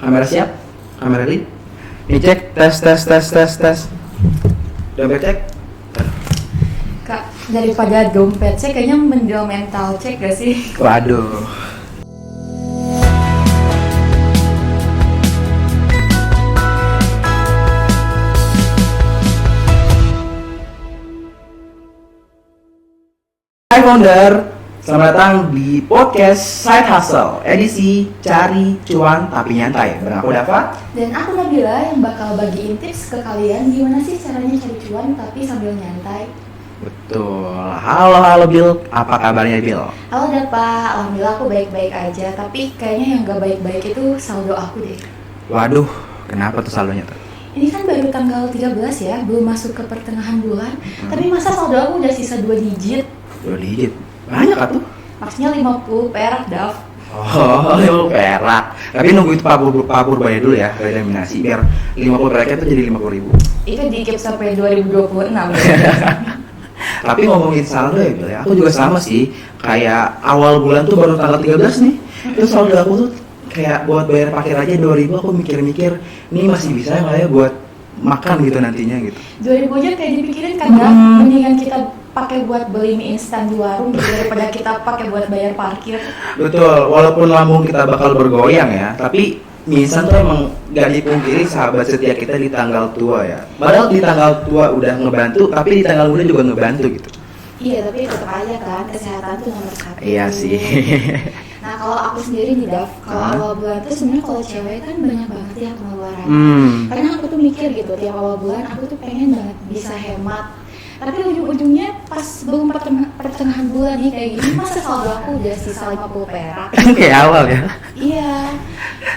Kamera siap? Kamera ready? Ini cek, tes. Dompet cek. Kak, daripada dompet cek kayaknya mending mental cek gak sih? Waduh. Hai founder, selamat datang di podcast Side Hustle edisi Cari Cuan Tapi Nyantai. Bareng aku Dava. Dan aku Nabila yang bakal bagiin tips ke kalian gimana sih caranya cari cuan tapi sambil nyantai. Betul. Halo Bill, apa kabarnya Bill? Halo Dapa, alhamdulillah aku baik-baik aja. Tapi kayaknya yang gak baik-baik itu saldo aku deh. Waduh, kenapa tuh saldonya tuh? Ini kan baru tanggal 13 ya, belum masuk ke pertengahan bulan. Tapi masa saldo aku udah sisa 2 digit? 2 digit? Banyak atuh? Maksudnya 50 perak, Dav. Oh, 50 perak. Tapi nunggu itu pabur bayar dulu ya, redenominasi biar 50 peraknya tuh jadi 50.000. Itu dikip sampai 2026 ya. Tapi ngomongin saldo ya Bill ya, aku juga sama sih. Kayak awal bulan tuh baru tanggal 13 nih. Itu saldo aku tuh kayak buat bayar parkir aja 2.000, aku mikir-mikir ini masih bisa nggak ya buat makan gitu nantinya gitu. 2000 aja kayak dipikirin kan, Dav. Mendingan kita pakai buat beli mie instan di warung daripada kita pakai buat bayar parkir. Betul, walaupun lambung kita bakal bergoyang ya, tapi mie instan tuh emang gak dipungkiri sahabat setia kita di tanggal tua ya. Padahal di tanggal tua udah ngebantu, tapi di tanggal muda juga ngebantu gitu. Iya, tapi tetap aja kan kesehatan tuh nomor 1. Iya sih. Nah, kalau aku sendiri nih, Dav, kalau awal bulan tuh sebenarnya kalau cewek kan banyak banget ya pengeluaran. Karena aku tuh mikir gitu, tiap awal bulan aku tuh pengen banget bisa hemat. Tapi ujung-ujungnya pas belum pertengahan bulan nih kayak gini, masa saldo aku udah sisa 50 perak. Kayak awal ya. Iya.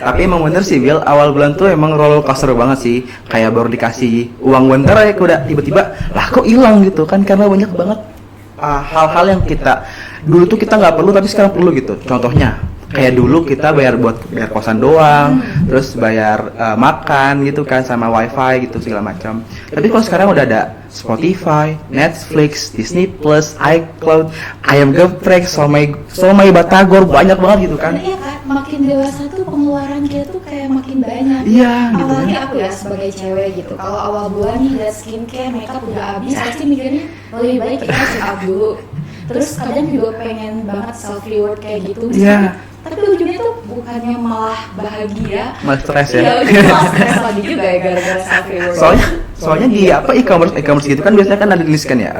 Tapi emang bener sih Bill, awal bulan tuh emang roller coaster banget sih. Kayak baru dikasih uang bentar ya udah tiba-tiba lah kok hilang gitu kan, karena banyak banget hal-hal yang kita dulu tuh kita nggak perlu tapi sekarang perlu gitu. Contohnya kayak dulu kita bayar kosan doang, terus bayar makan gitu kan sama wifi gitu segala macam. Tapi kalau sekarang udah ada Spotify, Netflix, Disney Plus, iCloud, Ayam Geprek, Somai Batagor, banyak banget gitu kan. Iya kan, makin dewasa tuh pengeluaran kita tuh kayak makin banyak. Iya gitu. Apalagi aku ya sebagai cewek gitu. Kalau awal bulan nih lihat skincare, makeup udah habis, pasti mikirnya lebih baik kita check up dulu. Terus kadang juga pengen banget self reward kayak gitu. Iya. Tapi ujungnya tuh bukannya malah bahagia, Malah stres ya. Iya, ujungnya malah stres lagi juga ya gara-gara self reward. Soalnya di e-commerce gitu kan biasanya kan ada tuliskan ya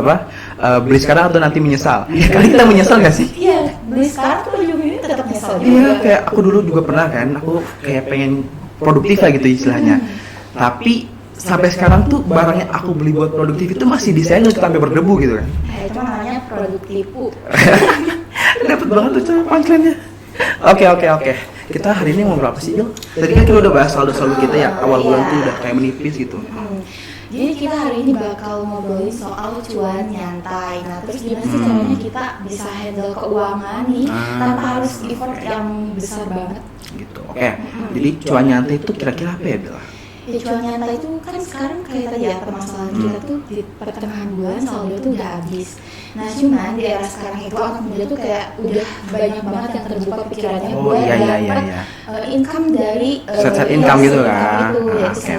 beli sekarang atau nanti menyesal. Kali kita menyesal nggak sih? Iya, beli sekarang tuh ujung-ujungnya tetap nyesel juga. Iya, kayak aku dulu juga pernah kan, aku kayak pengen produktif lah gitu istilahnya. Tapi sampai sekarang tuh barang yang aku beli buat produktif itu masih desainnya sampai berdebu gitu kan. Itu namanya produk tipu. Dapat banget tuh cara punchline-nya. Oke. Kita hari ini mau berapa sih, Bill? Tadi kan kita udah bahas saldo-saldo kita ya, awal bulan tuh udah kayak menipis gitu. Jadi kita hari ini bakal ngobrolin soal cuan nyantai. Nah, terus gimana sih caranya kita bisa handle keuangan nih tanpa harus effort yang besar banget? Gitu. Oke. Jadi cuan nyantai itu kira-kira apa ya, Bill? Ya, cuan nyantai itu kan sekarang kayak tadi ya, permasalahan kita tuh di pertengahan bulan saldo tuh udah habis. Nah, cuman di era sekarang itu anak muda tuh kayak udah banyak banget yang terbuka pikirannya buat dapat income dari set income gitu kan. Itu ya, Oke.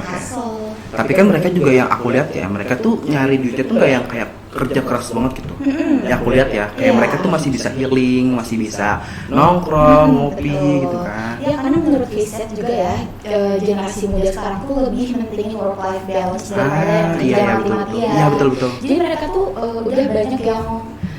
Tapi kan mereka juga yang aku lihat ya, mereka tuh nyari duitnya tuh nggak yang kayak kerja keras banget gitu. Yang aku lihat ya, kayak mereka tuh masih bisa healing, masih bisa nongkrong, ngopi gitu kan. Ya, karena menurut riset juga ya, generasi muda sekarang tuh lebih mentingin work life balance daripada kerja mati-matian. Iya, betul. Jadi mereka tuh udah banyak yang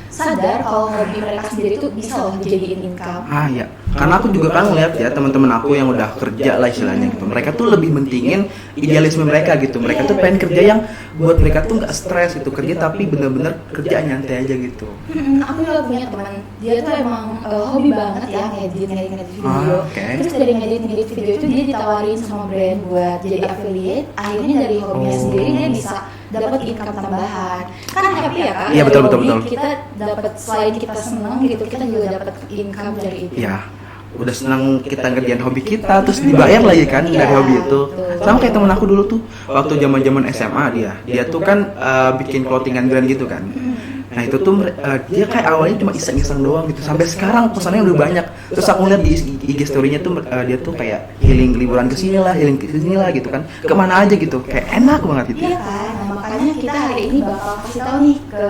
sadar kalau hobi mereka sendiri tuh bisa loh dijadiin income. Iya. Karena aku juga kan ngeliat ya teman-teman aku yang udah kerja lah istilahnya gitu. Mereka tuh lebih mentingin idealisme mereka gitu. Mereka tuh pengen kerja yang buat mereka tuh nggak stres gitu, kerja tapi bener-bener kerja nyantai aja gitu. Aku juga punya teman, dia tuh emang hobi banget ya ngedit video. Terus dari ngedit video itu dia ditawarin sama brand buat jadi affiliate. Akhirnya dari hobinya sendiri dia bisa dapat income tambahan. Kan happy ya kan? Iya, betul. Kita dapat, selain kita senang gitu, kita juga dapat income dari itu. Iya. Udah senang kita ngerjain hobi kita, terus dibayar lagi kan dari hobi itu. Sama kayak temen aku dulu tuh, waktu zaman SMA dia tuh kan bikin clothingan brand gitu kan. Nah itu tuh dia kayak awalnya cuma iseng-iseng doang gitu. Sampai sekarang pesannya udah banyak. Terus aku lihat di IG story-nya tuh dia tuh kayak healing liburan ke sini lah, healing ke sini lah gitu kan. Kemana aja gitu. Kayak enak banget gitu. Iya kan, nah makanya kita hari ini bakal kasih tahu nih ke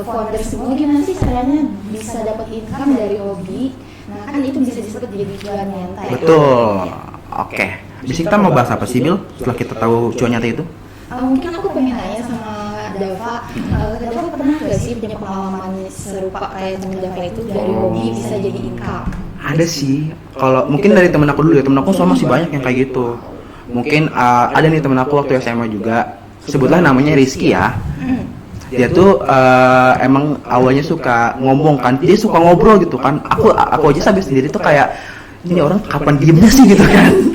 founder semua gimana sih caranya bisa dapat income dari hobi. Nah kan itu bisa disebut jadi cuan nyantai. Betul. Oke. Bisa kita mau bahas apa sih, Bil? Setelah kita tahu cuan nyata itu? Mungkin aku pengen nanya sama Dava, Dava pernah gak sih punya pengalaman serupa kayak temen Dava itu dari hobi bisa jadi income? Ada sih. Kalau mungkin dari temen aku dulu ya, temen aku sama masih banyak yang kayak gitu. Mungkin ada nih temen aku waktu SMA juga. Sebutlah namanya Rizky ya. Dia tuh emang awalnya suka ngomong kan, dia suka ngobrol gitu kan. Aku aja sampai sendiri tuh kayak ini orang kapan diemnya sih gitu kan.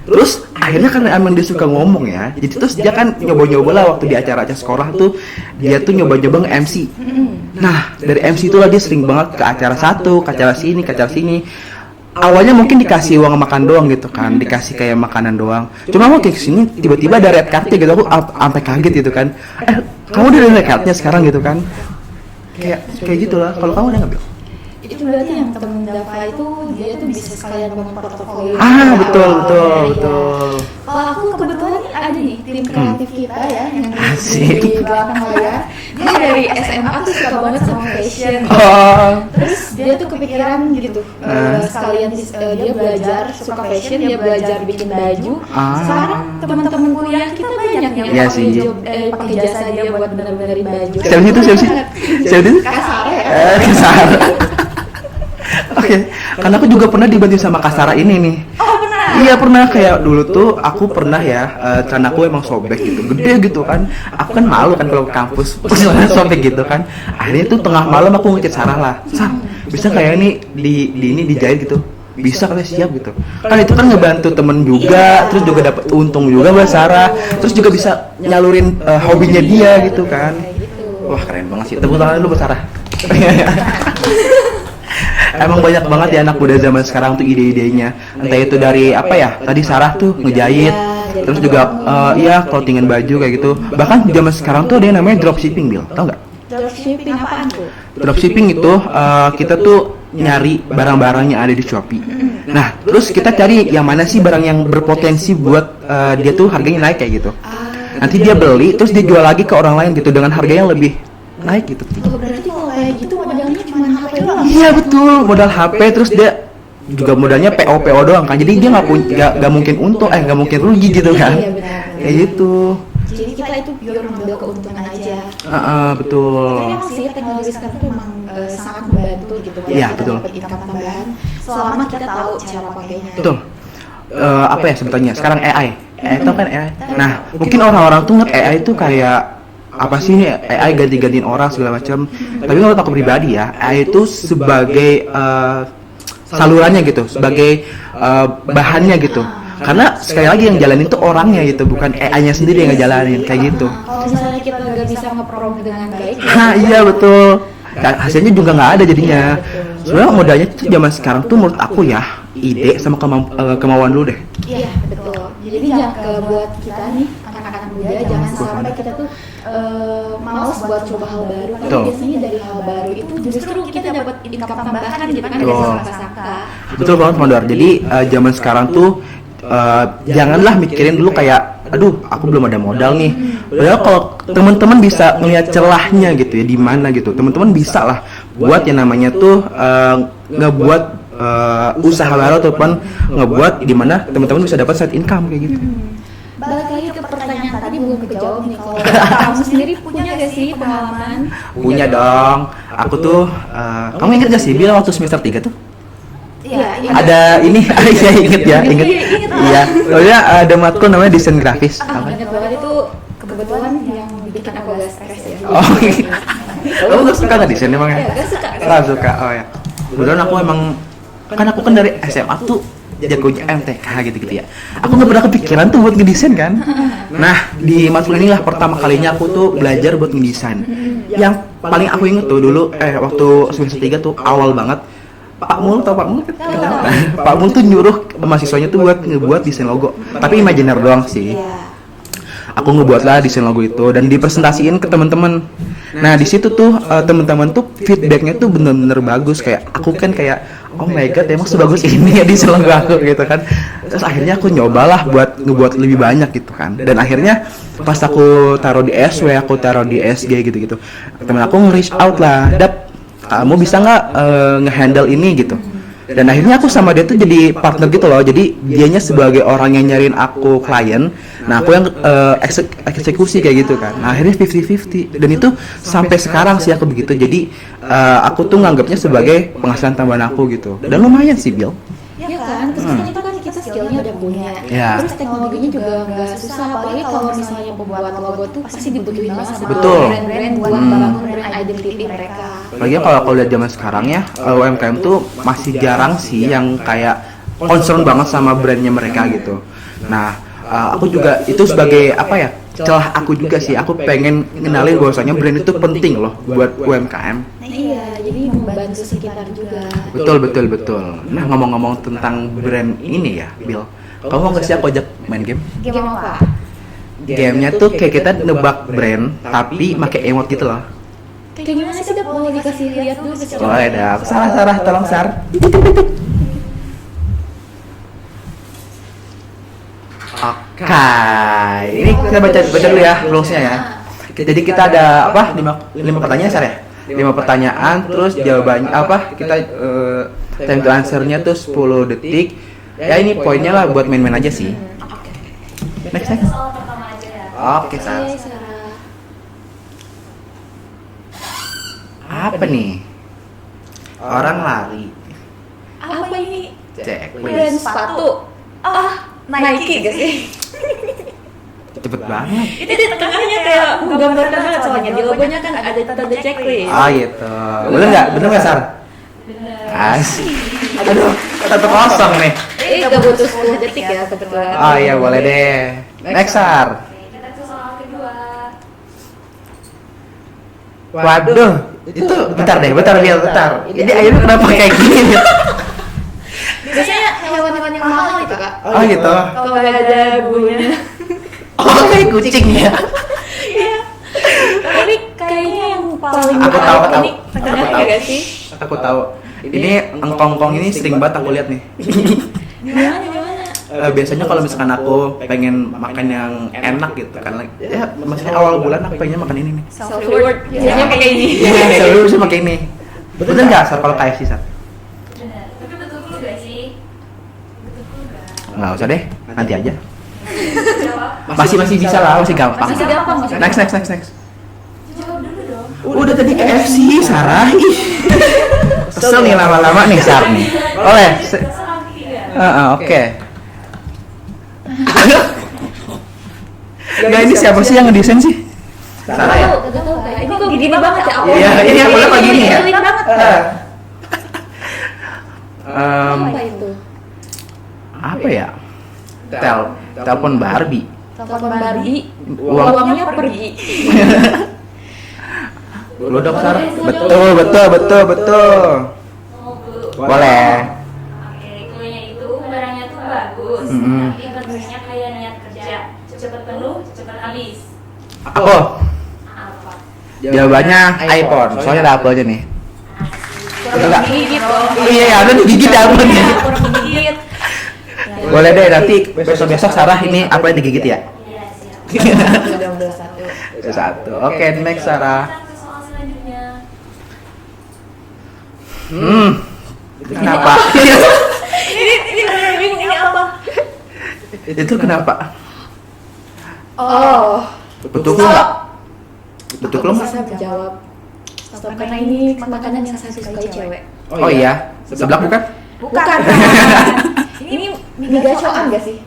Terus akhirnya karena emang dia suka ngomong ya, jadi terus dia kan nyoba-nyoba lah waktu di acara-acara sekolah tuh dia tuh nyoba-nyoba nge-MC. Nah dari MC itulah dia sering banget ke acara satu, ke acara sini. Awalnya mungkin dikasih uang makan doang gitu kan, dikasih kayak makanan doang. Cuma mau kayak kesini tiba-tiba ada red cardnya gitu, aku sampai kaget gitu kan. Kamu udah ada red cardnya sekarang gitu kan? Kayak gitulah. Kalau kamu ada nggak, Bil? Itu berarti yang temen Dava itu dia tuh bisa sekalian bangun portofolio. Betul. Kalau aku kebetulan ada nih tim kreatif kita ya yang Asik. di belakang layar. Dia dari SMA tuh suka banget sama fashion. Terus dia tuh kepikiran gitu, sekalian dia belajar suka fashion, dia belajar bikin baju. Sekarang teman-teman kuliah kita banyak yang Iya sih. pakai jasa dia buat bener-benerin baju. Siapa sih? Kasar ya. Kasar. Oke, karena aku juga pernah dibantu sama Kasara ini nih. Oh pernah? Iya pernah, kayak dulu tuh aku pernah ya, karena aku emang sobek gitu, gede gitu kan. Aku kan malu kan kalau ke kampus, soalnya sobek gitu kan. Akhirnya tuh tengah malam aku ngechat Sarah lah, Sar, bisa kayak ini ini dijahit gitu? Bisa kali, siap gitu. Kan itu kan ngebantu temen juga, terus juga dapat untung juga buat Sarah, terus juga bisa nyalurin hobinya dia gitu kan. Wah keren banget sih, tepuk tangan dulu buat Sarah. Emang banyak banget ya anak muda zaman sekarang tuh ide-idenya. Entah itu dari apa ya, tadi Sarah tuh ngejahit, terus juga clothingan baju kayak gitu. Bahkan zaman sekarang tuh ada yang namanya dropshipping, Bil, tau nggak? Dropshipping apaan tuh? Dropshipping itu kita tuh nyari barang-barang yang ada di Shopee. Nah, terus kita cari yang mana sih barang yang berpotensi buat dia tuh harganya naik kayak gitu. Nanti dia beli, terus dia jual lagi ke orang lain gitu dengan harga yang lebih naik gitu. Berarti kalau kayak gitu modalnya cuma HP doang? Iya betul, modal HP, terus dia juga modalnya PO doang kan, jadi dia nggak mungkin untung, nggak mungkin rugi gitu kan. Iya benar. Kayak gitu. Jadi kita itu pure ngambil keuntungan aja. Betul. Tapi emang sih teknologi sekarang tuh emang sangat membantu gitu buat Iya, kita betul. dapat income tambahan selama kita tahu cara pakainya. Betul. Apa ya sebutannya? Sekarang AI itu kan AI. Nah, mungkin orang-orang tuh nget AI itu kayak apa sih ini AI ganti-gantiin orang segala macam. Tapi menurut aku pribadi ya, AI itu sebagai salurannya gitu, sebagai bahannya gitu. Karena sekali lagi yang jalanin itu orangnya gitu, bukan AI-nya sendiri yang ngejalanin kayak gitu. Kalau misalnya kita nggak bisa nge-prom dengan baik, Iya betul. Hasilnya juga nggak ada jadinya. Sebenarnya modalnya tuh zaman sekarang tuh menurut aku ya ide sama kemauan dulu deh. iya betul. Jadi jangan buat kita nih anak-anak muda jangan sampai kita tuh malas buat coba hal baru. Tapi Betul. biasanya dari hal baru itu justru kita dapat income tambahan gitu kan, Betul. ada sangka-sangka. Betul banget Mondar. Jadi zaman sekarang tuh janganlah mikirin dulu kayak aduh aku belum ada modal nih. Padahal kalau teman-teman bisa ngelihat celahnya gitu ya di mana gitu, teman-teman bisa lah buat yang namanya tuh ngebuat usaha baru ataupun ngebuat di mana teman-teman bisa dapat side income kayak gitu. Balik lagi ke pertanyaan tadi belum kejawab nih, kalau kamu sendiri punya gak sih pengalaman? Punya dong. Aku tuh kamu inget gak sih Bil waktu semester 3 tuh? Iya, Ada ini, saya inget ya, inget. Inget. Iya, soalnya ada matkul namanya desain grafis. Ingat banget itu kebetulan yang bikin aku agak stres ya. Oh, kamu gak suka nggak desain emang ya? Ya, gak suka. Nggak suka, oh ya. Kebetulan aku emang, kan aku kan dari SMA tuh jagonya MTK gitu-gitu ya. Aku nggak pernah kepikiran tuh buat ngedesain kan. Nah, di matkul inilah pertama kalinya aku tuh belajar buat ngedesain. Yang paling aku inget tuh dulu, waktu semester 3 tuh awal banget, Pak Mul tau Pak Mul kan? Pak Mul tuh nyuruh mahasiswanya tuh buat ngebuat desain logo. Tapi imajiner doang sih. Iya. aku ngebuatlah desain logo itu dan dipresentasiin ke teman-teman. Nah di situ tuh teman-teman tuh feedbacknya tuh bener-bener bagus, kayak aku kan kayak oh my god emang sebagus ini ya desain logo aku gitu kan. Terus akhirnya aku nyobalah buat ngebuat lebih banyak gitu kan, dan akhirnya pas aku taruh di SW, aku taruh di SG gitu-gitu, temen aku nge-reach out lah, Dap kamu bisa nggak nge-handle ini gitu. Dan akhirnya aku sama dia tuh jadi partner gitu loh, jadi dianya sebagai orang yang nyariin aku klien, nah aku yang eksekusi kayak gitu kan. Nah akhirnya 50-50, dan itu sampai sekarang sih aku begitu. Jadi aku tuh nganggapnya sebagai penghasilan tambahan aku gitu, dan lumayan sih Bill. Ya kan, terus kan itu kan kita skillnya udah punya, Ya. terus teknologinya juga nggak susah, apalagi kalau misalnya pembuat logo tuh pasti dibutuhin banget sama Betul. brand-brand buat bangun brand identity mereka. Lagi kalau aku lihat zaman sekarang ya, UMKM tuh masih jarang sih yang kayak concern banget sama brandnya mereka gitu. Nah, aku juga itu sebagai apa ya, celah aku juga sih, aku pengen ngenalin bahwasanya brand itu penting loh buat UMKM. Nah iya, jadi membantu sekitar juga. Betul. Nah ngomong-ngomong tentang brand ini ya, Bill, kamu mau nggak sih aku ajak main game? Game apa? Gamenya tuh kayak kita nebak brand, tapi pakai emot gitu loh. Kayak gimana sih, Dap? Mau dikasih lihat dulu secara. Boleh dah, Sarah, tolong Sar. Oke, ini kita baca dulu ya rulesnya ya. Jadi kita ada apa? 5 pertanyaan Sar ya? 5 pertanyaan, terus jawabannya apa? Kita time to answer-nya tuh 10 detik. Ya ini poinnya lah buat main-main aja sih. Next. Soal pertama aja ya. Oke, Sar. Oke, Sarah. Apa nih? Orang lari. Apa ini? Cek, Brand please. sepatu. Nike gak sih? Cepet banget. Itu di tengahnya kayak menggambarkan banget soalnya di logonya kan ada tanda checklist. Oh gitu. Bener nggak Sar? Asik. Aduh, tetap kosong nih. Gak butuh 10 detik ya kebetulan. Oh iya boleh deh. Next Sar. Kita ke soal kedua. Waduh, itu bentar. Ini ayamnya kenapa kayak gini? Biasanya hewan-hewan yang mahal gitu, Kak. Oh gitu. Kalau nggak ada bulunya. Oh kayak kucing ya. Iya. Tapi kayaknya yang paling Aku tahu. ini tengahnya gak sih? Aku tahu. Ini engkong-engkong ini sering banget aku lihat nih. Gimana? Biasanya kalau misalkan aku pengen makan yang enak gitu kan, ya maksudnya awal bulan aku pengen makan ini nih. Self reward. Biasanya pakai ini. Iya, selalu bisa pakai ini. Bener nggak Sar kalau KFC Sar? Benar. Tapi betul dulu gak sih? Betul gak? Nggak usah deh, nanti aja. Jawab. Masih bisa lah, masih gampang. Masih gampang, masih Next. Jawab dulu dong. Udah tadi KFC, Sarah. Ih. Kesel nih lama-lama nih Sar nih. Oleh. Soal ketiga. Oke. Nggak, ini siapa sih yang ngedesain sih? Sarah ya? Gak tahu, Kak. Ini kok gini banget ya aku. Iya, ini aku lihat begini ya. Sulit banget. Apa itu? Apa ya? Telepon Barbie. Telepon Barbie. Uang. Uangnya pergi. Lu dok Sar. Betul. Mau dulu. Boleh. Oke, cluenya itu barangnya tuh bagus, Mm-mm. tapi bentuknya kayak niat kerja. Cepat penuh, cepat habis. Aku. Apa? Jawabannya iPhone. Soalnya ada Apple-nya nih. Betul nggak? Gigit dong. Oh iya, ada digigit Apple-nya. Kurang digigit. Boleh deh, nanti besok Sarah ini apa yang digigit ya? Iya, siap. Udah udah satu. Satu. Oke, next Sarah. Kita ke soal selanjutnya. Itu kenapa? Ini bener bingung ini apa? Itu kenapa? Oh. Betul nggak? Betul Aku nggak? bisa menjawab. Stop, karena ini makanan yang saya sukai cewek. Oh iya, sebelah bukan? Bukan. Ini mie gacoan gak sih?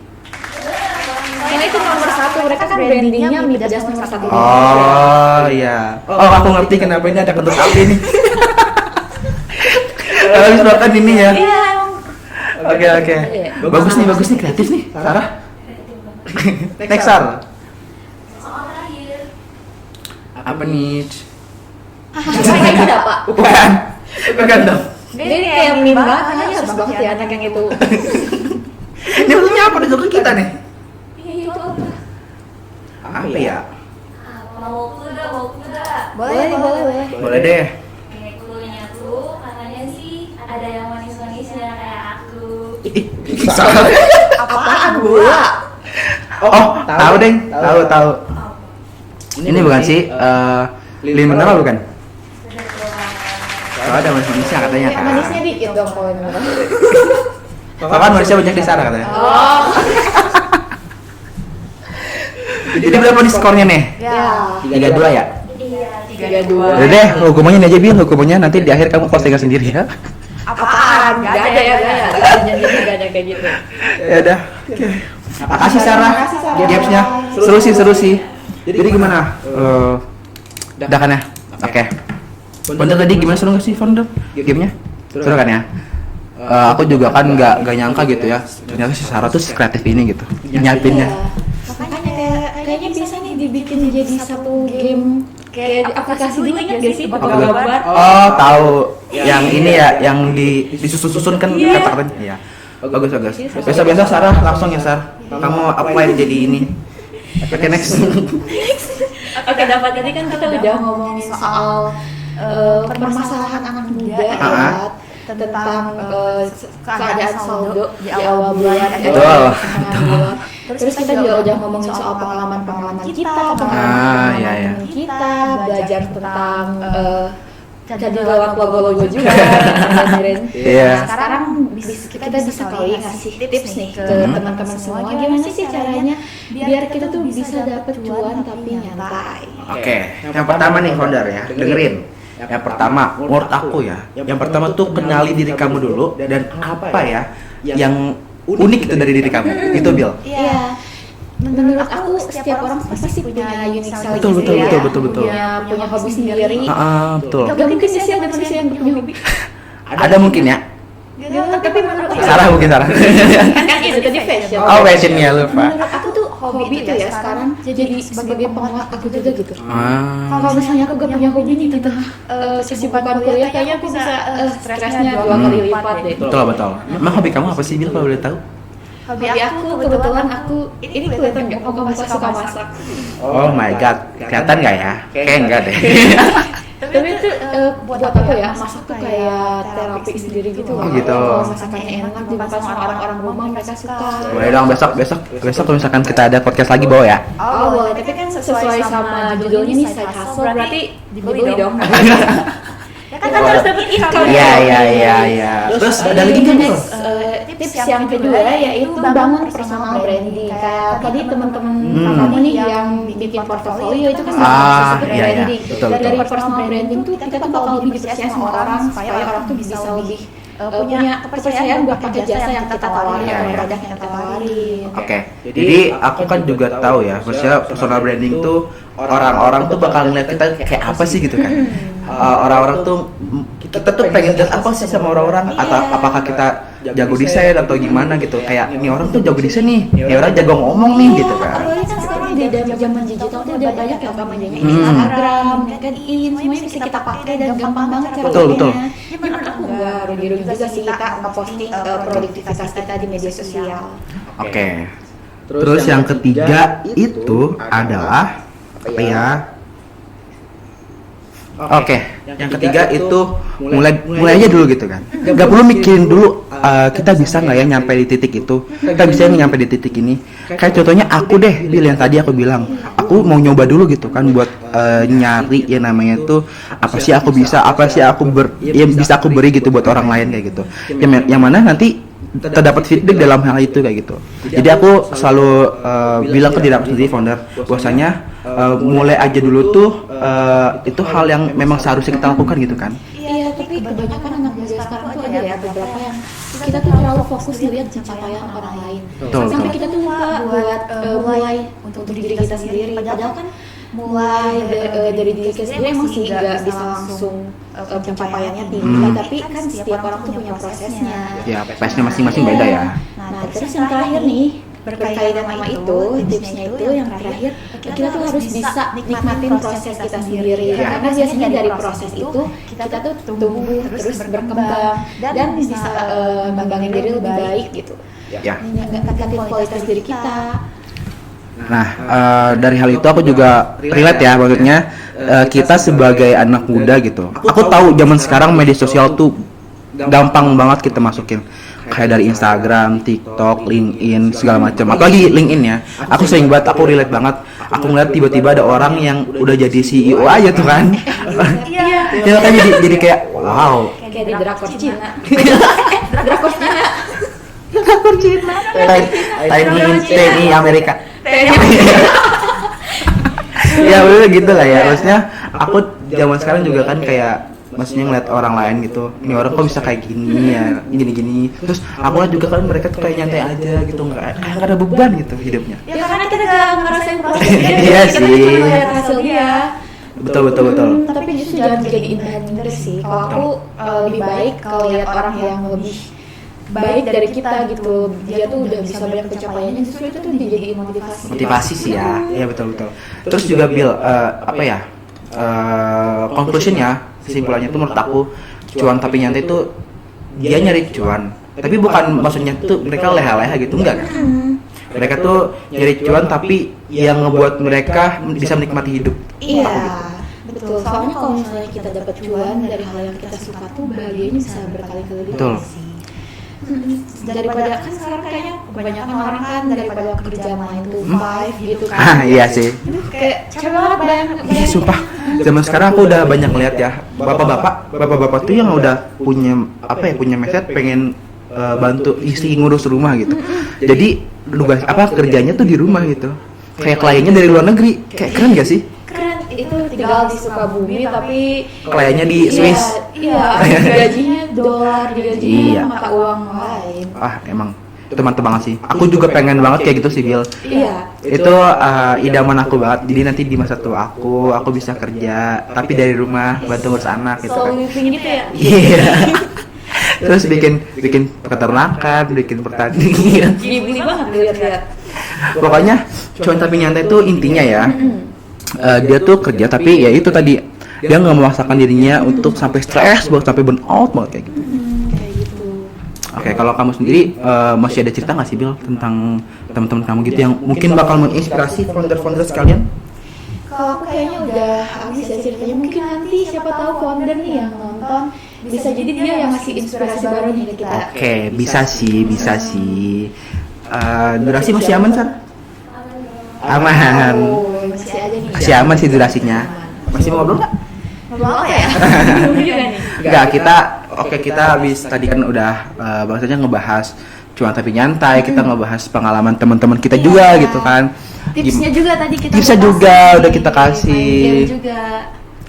Yang itu nomor 1, mereka kan brandingnya mie pedas nomor 1. Oh iya. Oh aku ngerti kenapa ini ada kentut api nih. Habis makan ini ya. Iya, emang. Oke. Bagus nih kreatif nih, Sarah. Next Sar. Soal terakhir. Apa nih? Apa itu apa? Bukan dong. Ini kayak mie banget, kayaknya harus banget ya anak yang itu. Ini maksudnya apa disuka kita nih? Iya, itu apa? Apa ya? Mau clue dah. Boleh deh. Oke, clue-nya tuh katanya sih ada yang manis-manisnya kayak aku. Salah. Apaan gula? Oh, tahu deh. Tahu. Ini bukan sih lilin mineral bukan? Soalnya ada manis-manisnya katanya kan. Manisnya dikit dong kalau mineral. Kapan manisnya banyak di sana katanya. Oh. Jadi berapa nih skornya nih? Ya. 3-2 ya? Iya, 3-2. Udah deh, hukumannya ini aja Bil, hukumannya nanti di akhir kamu posting sendiri ya. Apaan? Gak ada ya, janjinya gak ada kayak gitu. Ya udah. Oke. Makasih Sarah. Gamesnya seru sih. Jadi gimana? Udah kan ya? Oke. Founder tadi gimana, seru nggak sih Founder? Gamenya? Seru kan ya? Aku juga kan nggak nyangka gitu ya. Ternyata si Sarah tuh kreatif ini gitu. Nyiapinnya. Makanya kayaknya bisa nih dibikin jadi satu game kayak aplikasi dulu, ingat gak sih? Tebak-tebakan. Oh, tahu. Yang ini ya, yang disusun kan kata-katanya. Iya. Bagus. Biasa Sarah langsung ya Sarah. Kamu apply jadi ini. Oke, next. Oke, dapat tadi kan kita udah ngomongin soal permasalahan anak muda ya, tentang keadaan saldo di awal bulan. Betul. Terus kita juga udah ngomongin soal pengalaman kita, iya. kita belajar tentang jadi lewat logo juga. Iya. Sekarang kita bisa kali ngasih tips nih ke teman-teman semua, gimana sih caranya biar kita tuh bisa dapet cuan tapi nyantai. Oke, yang pertama nih Founder ya, dengerin. Yang pertama, menurut aku ya, yang pertama tuh kenali diri kamu dulu dan apa ya yang unik itu dari diri kamu. Itu Bill. Iya. Menurut aku setiap orang pasti punya unique selling Betul. punya hobi sendiri. Betul. Gak mungkin sih ada manusia yang punya hobi. Ada mungkin ya. Tapi menurut aku Sarah mungkin Sarah. kan itu tadi fashion. Oh, fashionnya lupa. Menurut aku tuh hobi itu ya sekarang jadi sebagai penguat aku juga gitu. Ah. Kalau misalnya aku gak punya hobi nih di tengah kesibukan kuliah, kayaknya aku bisa stresnya 2 kali lipat deh. Betul. Emang hobi kamu apa sih Bill kalau boleh tahu? Hobi aku kebetulan aku ini kelihatan nggak? Aku suka masak. Oh my god, kelihatan nggak ya? Kayak enggak deh. Tapi itu buat aku ya, masak tuh kayak terapi sendiri gitu. Oh, gitu. Kalau masakannya enak dimakan sama orang-orang rumah, mereka suka. Boleh dong besok kalau misalkan kita ada podcast lagi bawa ya. Oh boleh, tapi kan sesuai sama judulnya nih side hustle, berarti dibeli dong. Ya kan harus dapat income. Iya. Terus ada lagi nggak Bill? Tips yang kedua yaitu bangun personal branding. Kayak tadi teman-teman kamu nih yang bikin portofolio itu kan disebut iya. branding. Betul. Dari personal branding tuh kita tuh bakal lebih dipercaya sama orang supaya orang tuh bisa lebih punya kepercayaan buat pakai jasa yang kita tawarin atau produk yang kita tawarin. Oke, jadi aku kan juga tahu ya, maksudnya personal branding tuh orang-orang tuh bakal ngeliat kita kayak apa sih gitu kan. Orang-orang tuh kita tuh pengen lihat apa sih sama orang-orang, atau apakah kita jago desain atau gimana gitu. Kayak ini orang tuh jago desain nih, ini orang jago ngomong nih gitu kan. Apalagi kan sekarang di zaman digital tuh udah banyak yang namanya Instagram, LinkedIn, semuanya bisa kita pakai dan gampang banget cara Betul. pakainya. Ya menurut aku nggak rugi-rugi juga sih kita nge-posting produktivitas kita di media sosial. Oke. Terus yang ketiga itu adalah apa ya? Oke, yang ketiga itu mulai aja dulu gitu kan. Gak perlu mikirin dulu kita bisa nggak ya nyampe di titik itu. Kita bisa nggak nyampe di titik ini. Kayak contohnya aku deh, Bil, yang tadi aku bilang, aku mau nyoba dulu gitu kan buat nyari yang namanya tuh apa sih aku bisa bisa aku beri gitu buat orang lain kayak gitu. Yang mana nanti terdapat feedback dalam hal itu kayak gitu. Jadi aku selalu bilang ke diri aku sendiri Founder, bahwasanya mulai aja dulu tuh itu hal yang memang seharusnya kita lakukan gitu kan. Iya, tapi kebanyakan anak muda sekarang tuh ada ya beberapa yang kita tuh terlalu fokus lihat pencapaian orang lain. Sampai kita tuh lupa buat mulai untuk diri kita sendiri. Padahal kan mulai dari diri kita sendiri emang sih nggak bisa langsung pencapaiannya tinggi, tapi kan setiap orang tuh punya prosesnya. Ya, pace-nya masing-masing beda ya. Nah, terus yang terakhir nih berkaitan sama itu, tipsnya itu yang terakhir, kita tuh harus bisa nikmatin proses kita sendiri. Karena biasanya dari proses itu kita tuh tumbuh terus berkembang dan bisa ngembangin diri lebih baik gitu. Ya. Nggak kualitas diri kita. Nah, dari hal itu aku juga relate ya, maksudnya kita sebagai anak muda gitu. Aku tahu zaman sekarang media sosial tuh gampang banget kita masukin. Kayak dari Instagram, TikTok, LinkedIn, segala macam. Apalagi LinkedIn ya. Aku sering banget, aku relate banget. Aku ngeliat tiba-tiba ada orang yang udah jadi CEO aja tuh kan. Iya. Dia kan jadi kayak wow. Kayak di drakor Cina. Drakor Cina. Drakor Cina. TNI Amerika. Ya udah gitu lah ya. Maksudnya aku zaman sekarang juga kan kayak maksudnya ngeliat orang lain gitu, ini orang kok bisa kayak gini ya, gini-gini. Terus aku lihat juga kan mereka tuh kayak nyantai aja gitu, nggak ada beban gitu hidupnya. Ya karena kita gak ngerasain proses Iya kita sih. cuma ngeliat hasil dia. Betul. Tapi justru jangan dijadiin bahan minder sih. Kalau aku lebih baik kalau lihat orang yang lebih baik dari kita gitu, dia tuh udah bisa banyak pencapaiannya, justru itu tuh dijadiin Motivasi sih ya, iya betul. Terus juga Bill, apa ya? Conclusionnya, kesimpulannya tuh menurut aku, cuan tapi nyantai tuh dia nyari cuan, tapi bukan maksudnya tuh mereka leha-leha gitu, enggak kan? Mereka tuh nyari cuan tapi yang ngebuat mereka bisa menikmati hidup. Iya, betul. Soalnya kalau misalnya kita dapat cuan dari hal yang kita suka tuh bahagianya bisa berkali-kali lipat Betul. sih. Daripada kan sekarang kayaknya kebanyakan orang kan daripada kerja 9 to 5 gitu kan. Iya sih. Itu kayak capek banget bayang. Iya sumpah, zaman sekarang aku udah banyak lihat ya bapak-bapak tuh yang udah punya punya mindset pengen bantu istri ngurus rumah gitu. Jadi tugas kerjanya tuh di rumah gitu. Kayak kliennya dari luar negeri, kayak keren gak sih? Keren, itu tinggal di Sukabumi tapi Kliennya di Swiss. Iya, gajinya dolar, digajinya Iya. mata uang lain. Emang itu mantep banget sih. Aku juga pengen banget kayak gitu sih Bill. Iya. Itu idaman aku banget. Jadi nanti di masa tua aku bisa kerja tapi dari rumah bantu ngurus anak gitu kan. Soul living gitu ya. Iya. Terus bikin peternakan, bikin pertanian. Gini banget lihat-lihat. Pokoknya cuan tapi nyantai itu intinya ya. Dia tuh kerja tapi ya itu tadi dia nggak memaksakan dirinya untuk sampai stres, sampai burn out banget kayak gitu. Kayak gitu. Oke, kalau kamu sendiri masih ada cerita nggak sih Bill tentang teman-teman kamu gitu yang mungkin bakal menginspirasi founder-founder sekalian? Kalau aku kayaknya udah habis ya ceritanya. Mungkin nanti siapa tahu founder nih yang nonton bisa jadi dia yang ngasih inspirasi baru nih ke kita. Oke, bisa sih. Durasi masih aman, Sar? Aman. Oh, masih aja nih. Masih aman sih durasinya. Masih mau ngobrol nggak? Ngobrol apa ya? Bingung juga nih. Enggak, kita habis tadi kan udah bahasanya ngebahas cuan tapi nyantai, kita ngebahas pengalaman teman-teman kita juga Iya. gitu kan. Tipsnya juga tadi kita Tipsnya udah juga kasih. udah kita kasih. Main game juga.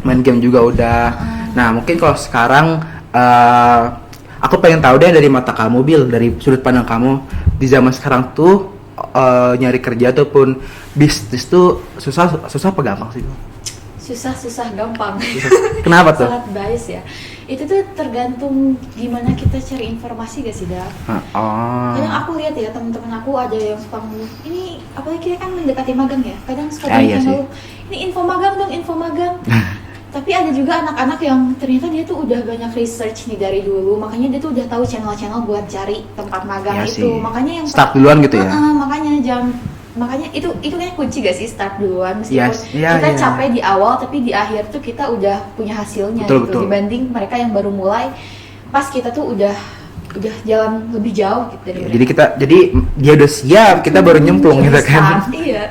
Main game juga udah. Nah, mungkin kalau sekarang aku pengen tahu deh dari mata kamu Bill, dari sudut pandang kamu di zaman sekarang tuh nyari kerja ataupun bisnis tuh susah apa gampang sih? Susah gampang. Kenapa tuh? Sangat bias ya. Itu tuh tergantung gimana kita cari informasi gak sih, Dak? Kadang aku lihat ya teman-teman aku ada yang suka ngeluh. Ini apalagi kan mendekati magang ya. Kadang suka iya sih. ngeluh. Ini info magang. Tapi ada juga anak-anak yang ternyata dia tuh udah banyak research nih dari dulu. Makanya dia tuh udah tahu channel-channel buat cari tempat magang Iya itu. sih. Makanya yang Start duluan gitu ya. Makanya itu kayaknya kunci gak sih, start duluan meskipun Yes, iya, kita iya. capek di awal tapi di akhir tuh kita udah punya hasilnya Betul, gitu betul. dibanding mereka yang baru mulai pas kita tuh udah jalan lebih jauh gitu dari mereka. Jadi dia udah siap, kita baru nyemplung gitu kan. Start, iya.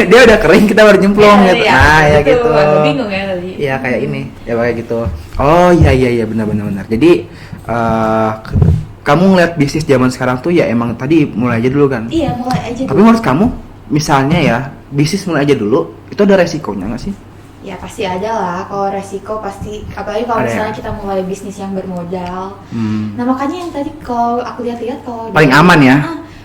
dia udah kering, kita baru nyemplung gitu. Nah, ya betul. gitu. Agak bingung ya tadi. Iya kayak ini, ya kayak gitu. Oh iya benar. Jadi kamu ngeliat bisnis zaman sekarang tuh ya emang tadi mulai aja dulu kan. Iya, mulai aja Tapi dulu. menurut kamu, misalnya ya bisnis mulai aja dulu, itu ada resikonya nggak sih? Ya pasti ada lah, kalau resiko pasti, apalagi kalau Ada ya? misalnya kita mulai bisnis yang bermodal. Nah makanya yang tadi kalau aku lihat-lihat kalau Paling aman ya?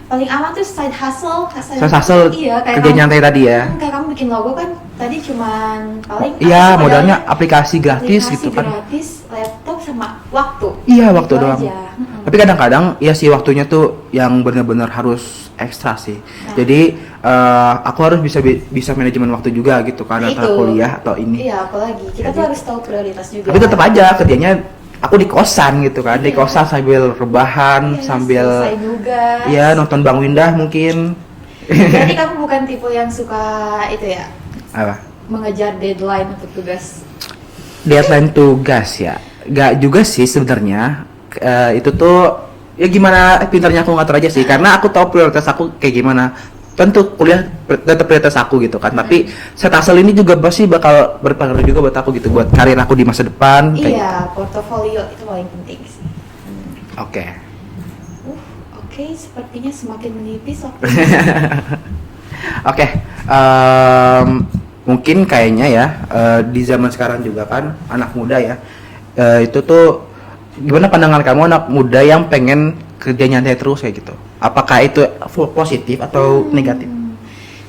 Paling aman tuh side hustle. Hustle, Iya, kayak kerja kamu- nyantai tadi ya? Kayak kamu bikin logo kan tadi cuman paling Iya, apa sih modalnya modalnya? aplikasi gratis Aplikasi gitu kan? gratis, laptop sama waktu. Iya, waktu Itu doang. aja. Tapi kadang-kadang ya sih waktunya tuh yang benar-benar harus ekstra sih. Nah. Jadi aku harus bisa manajemen waktu juga gitu kan, antara Itu. kuliah atau ini. Iya, apalagi kita tuh harus tahu prioritas juga. Tapi tetap aja kerjanya aku di kosan gitu kan, di kosan sambil rebahan, Iya, sambil selesai nugas. ya nonton Bang Windah mungkin. Berarti kamu bukan tipe yang suka itu ya, Apa? mengejar deadline untuk tugas. Deadline tugas ya? Gak juga sih sebenarnya. Itu tuh ya gimana pintarnya aku ngatur aja sih. Karena aku tahu prioritas aku kayak gimana. Tentu kuliah tetap prioritas aku gitu kan. Tapi set asal ini juga pasti bakal berpengaruh juga buat aku gitu, buat karir aku di masa depan. Kayak Iya, portofolio itu paling penting sih. gitu. Oke. Oke, sepertinya semakin menipis waktu. Oke, mungkin kayaknya ya di zaman sekarang juga kan anak muda ya, itu tuh gimana pandangan kamu anak muda yang pengen kerja nyantai terus kayak gitu? Apakah itu positif atau negatif?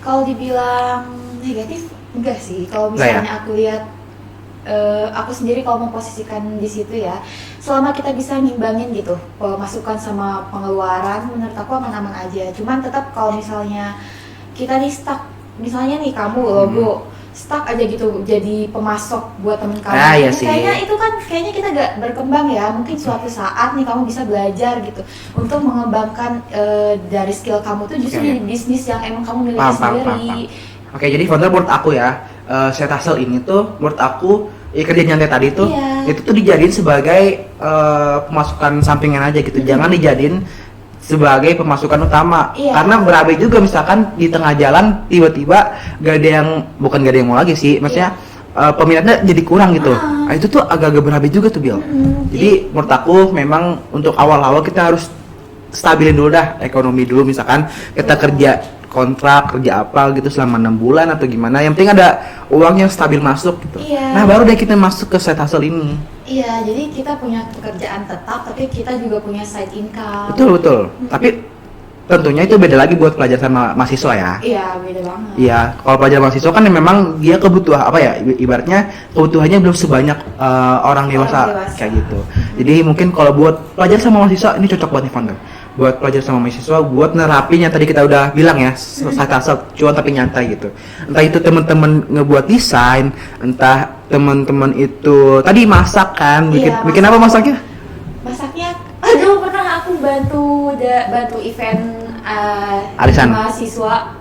Kalau dibilang negatif, enggak sih. Kalau Enggak ya? misalnya aku lihat, aku sendiri kalau memposisikan di situ ya, selama kita bisa ngimbangin gitu pemasukan sama pengeluaran, menurut aku aman-aman aja. Cuman tetap kalau misalnya kita nih stuck, misalnya nih kamu logo stuck aja gitu jadi pemasok buat temen kamu. Iya Ya, sih. kayaknya kita gak berkembang ya. Mungkin suatu saat nih kamu bisa belajar gitu untuk mengembangkan dari skill kamu tuh justru Oke. di bisnis yang emang kamu miliki Paham. sendiri. Oke, jadi founder menurut aku ya, set hustle ini tuh menurut aku kerja nyantai tadi tuh Iya. itu tuh dijadiin sebagai pemasukan sampingan aja gitu. Jangan dijadiin sebagai pemasukan utama. Iya. Karena berabe juga misalkan di tengah jalan tiba-tiba gak ada yang mau lagi sih. Maksudnya peminatnya jadi kurang gitu. Nah, itu tuh agak-agak berabe juga tuh, Bill. Jadi menurut aku memang untuk awal-awal kita harus stabilin dulu dah ekonomi dulu, misalkan kita kerja kontrak kerja apa gitu selama 6 bulan atau gimana, yang penting ada uang yang stabil masuk gitu. Iya. Nah baru deh kita masuk ke side hustle ini. Iya, jadi kita punya pekerjaan tetap, tapi kita juga punya side income. Betul. Tapi tentunya itu beda lagi buat pelajar sama mahasiswa ya. Iya, beda banget. Iya, kalau pelajar mahasiswa kan memang dia kebutuhan apa ya, ibaratnya kebutuhannya belum sebanyak orang dewasa kayak gitu. Jadi mungkin kalau buat pelajar sama mahasiswa ini cocok buat nih founder. Buat pelajar sama mahasiswa buat nerapin yang tadi kita udah bilang ya, side hustle cuan tapi nyantai gitu. Entah itu teman-teman ngebuat desain, entah teman-teman itu tadi masak kan, bikin apa masaknya? Masaknya, aduh pernah aku bantu event Arisan. mahasiswa,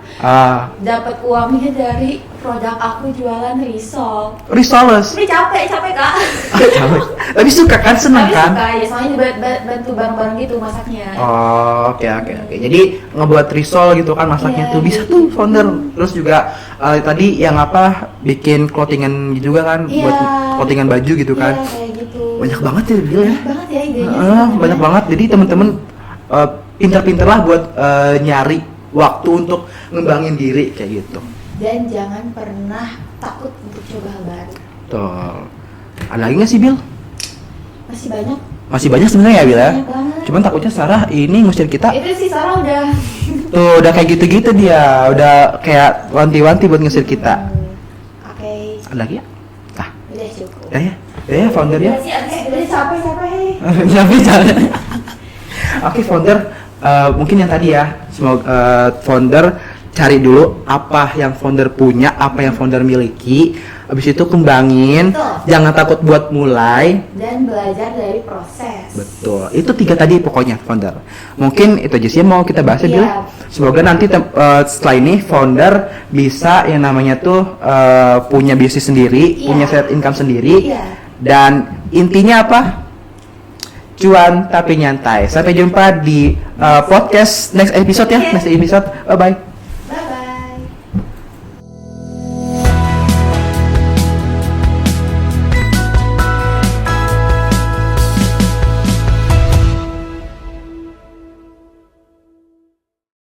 dapat uangnya dari produk aku jualan risol. Risoles. Ini capek kak. Tapi suka kan, senang Tapi kan? suka ya, soalnya bantu bareng-bareng gitu masaknya. Oh, oke. Jadi ngebuat risol gitu kan masaknya Iya, tuh bisa gitu. tuh founder. Terus juga tadi yang apa bikin clothingan juga kan, Iya. buat clothingan baju gitu kan. Iya, kayak gitu. Banyak banget ya Bill ya. Banyak banget ya idenya. Banyak banget. Jadi teman-teman pinter-pinter lah buat nyari waktu untuk ngembangin diri kayak gitu. Dan jangan pernah takut untuk coba hal baru. Tuh. Ada lagi nggak sih Bill? Masih banyak. Masih banyak sebenarnya ya Bill ya. Banyak banget. Cuman takutnya Sarah ini ngusir kita. Itu sih Sarah udah. Tuh udah kayak gitu-gitu dia, udah kayak wanti-wanti buat ngusir kita. Oke. Ada lagi ya? Ah, Udah cukup. ya founder ya. Udah capek. Tapi jangan. Oke founder, mungkin yang tadi ya, semoga founder cari dulu apa yang founder punya, apa yang founder miliki, habis itu kembangin, Betul. jangan takut buat mulai. Dan belajar dari proses. Betul, itu 3 tadi pokoknya founder. Mungkin itu aja sih yang mau kita bahas ya Bill. Iya. Semoga nanti setelah ini founder bisa yang namanya tuh punya bisnis sendiri, Iya. punya set income sendiri, Iya. dan intinya apa? Cuan tapi nyantai. Sampai jumpa di podcast next episode ya, Iya. next episode. Bye bye.